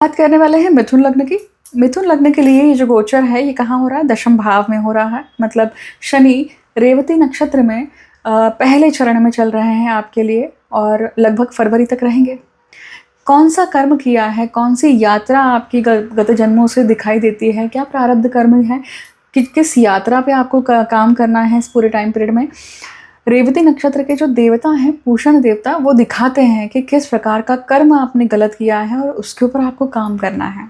बात करने वाले हैं मिथुन लग्न की। मिथुन लग्न के लिए ये जो गोचर है ये कहाँ हो रहा है? दशम भाव में हो रहा है। मतलब शनि रेवती नक्षत्र में पहले चरण में चल रहे हैं आपके लिए और लगभग फरवरी तक रहेंगे। कौन सा कर्म किया है, कौन सी यात्रा आपकी गत जन्मों से दिखाई देती है, क्या प्रारब्ध कर्म है, किस यात्रा पे आपको काम करना है इस पूरे टाइम पीरियड में। रेवती नक्षत्र के जो देवता हैं पूषण देवता, वो दिखाते हैं कि किस प्रकार का कर्म आपने गलत किया है और उसके ऊपर आपको काम करना है।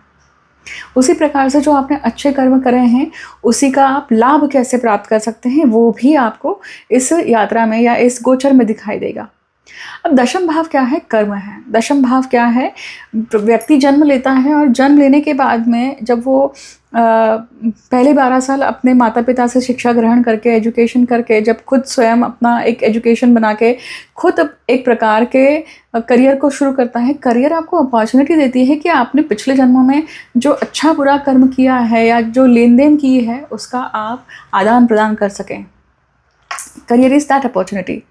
उसी प्रकार से जो आपने अच्छे कर्म करे हैं उसी का आप लाभ कैसे प्राप्त कर सकते हैं वो भी आपको इस यात्रा में या इस गोचर में दिखाई देगा। अब दशम भाव क्या है? कर्म है। दशम भाव क्या है? व्यक्ति जन्म लेता है और जन्म लेने के बाद में जब वो पहले 12 साल अपने माता पिता से शिक्षा ग्रहण करके, एजुकेशन करके, जब खुद स्वयं अपना एक एजुकेशन बना के खुद एक प्रकार के करियर को शुरू करता है। करियर आपको अपॉर्चुनिटी देती है कि आपने पिछले जन्मों में जो अच्छा बुरा कर्म किया है या जो लेन देन की है उसका आप आदान प्रदान कर सकें। Career is that opportunity.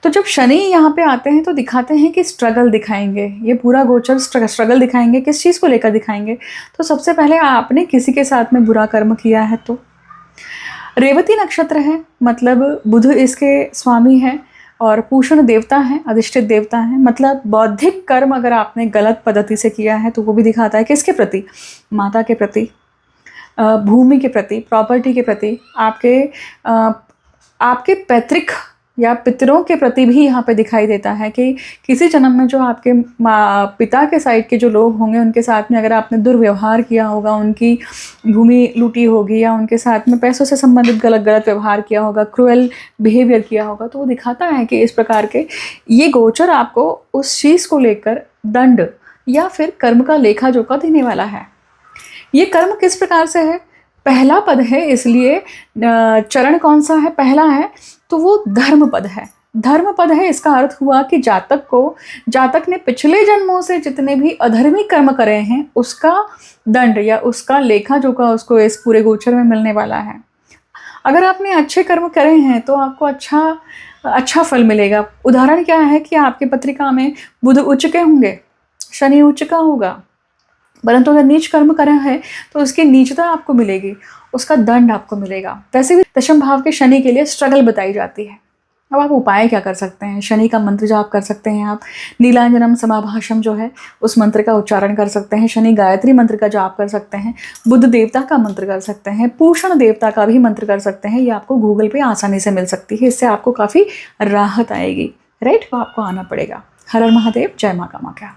तो जब शनि यहाँ पे आते हैं तो दिखाते हैं कि स्ट्रगल दिखाएंगे, ये पूरा गोचर स्ट्रगल दिखाएंगे। किस चीज़ को लेकर दिखाएंगे? तो सबसे पहले आपने किसी के साथ में बुरा कर्म किया है तो रेवती नक्षत्र है, मतलब बुध इसके स्वामी है और पूषण देवता है, अधिष्ठित देवता है। मतलब बौद्धिक कर्म अगर आपने गलत पद्धति से किया है तो वो भी दिखाता है किसके प्रति? माता के प्रति, भूमि के प्रति, प्रॉपर्टी के प्रति, आपके पैतृक या पितरों के प्रति भी यहाँ पे दिखाई देता है कि किसी जन्म में जो आपके पिता के साइड के जो लोग होंगे उनके साथ में अगर आपने दुर्व्यवहार किया होगा, उनकी भूमि लूटी होगी या उनके साथ में पैसों से संबंधित गलत व्यवहार किया होगा, क्रूएल बिहेवियर किया होगा, तो वो दिखाता है कि इस प्रकार के ये गोचर आपको उस चीज़ को लेकर दंड या फिर कर्म का लेखा जोखा देने वाला है। ये कर्म किस प्रकार से है? पहला पद है, इसलिए चरण कौन सा है? पहला है, तो वो धर्म पद है। धर्म पद है, इसका अर्थ हुआ कि जातक ने पिछले जन्मों से जितने भी अधर्मी कर्म करे हैं उसका दंड या उसका लेखा जोखा उसको इस पूरे गोचर में मिलने वाला है। अगर आपने अच्छे कर्म करे हैं तो आपको अच्छा फल मिलेगा। उदाहरण क्या है कि आपकी पत्रिका में बुध उच्च के होंगे, शनि उच्च का होगा, परंतु अगर नीच कर्म करा है तो उसकी नीचता आपको मिलेगी, उसका दंड आपको मिलेगा। वैसे भी दशम भाव के शनि के लिए स्ट्रगल बताई जाती है। अब आप उपाय क्या कर सकते हैं? शनि का मंत्र जाप कर सकते हैं आप, नीलांजनम समाभाषम जो है उस मंत्र का उच्चारण कर सकते हैं, शनि गायत्री मंत्र का जाप कर सकते हैं, बुध देवता का मंत्र कर सकते हैं, पूषण देवता का भी मंत्र कर सकते हैं। ये आपको गूगल पे आसानी से मिल सकती है, इससे आपको काफ़ी राहत आएगी। राइट, तो आपको आना पड़ेगा। हर हर महादेव, जय माँ कामाख्या।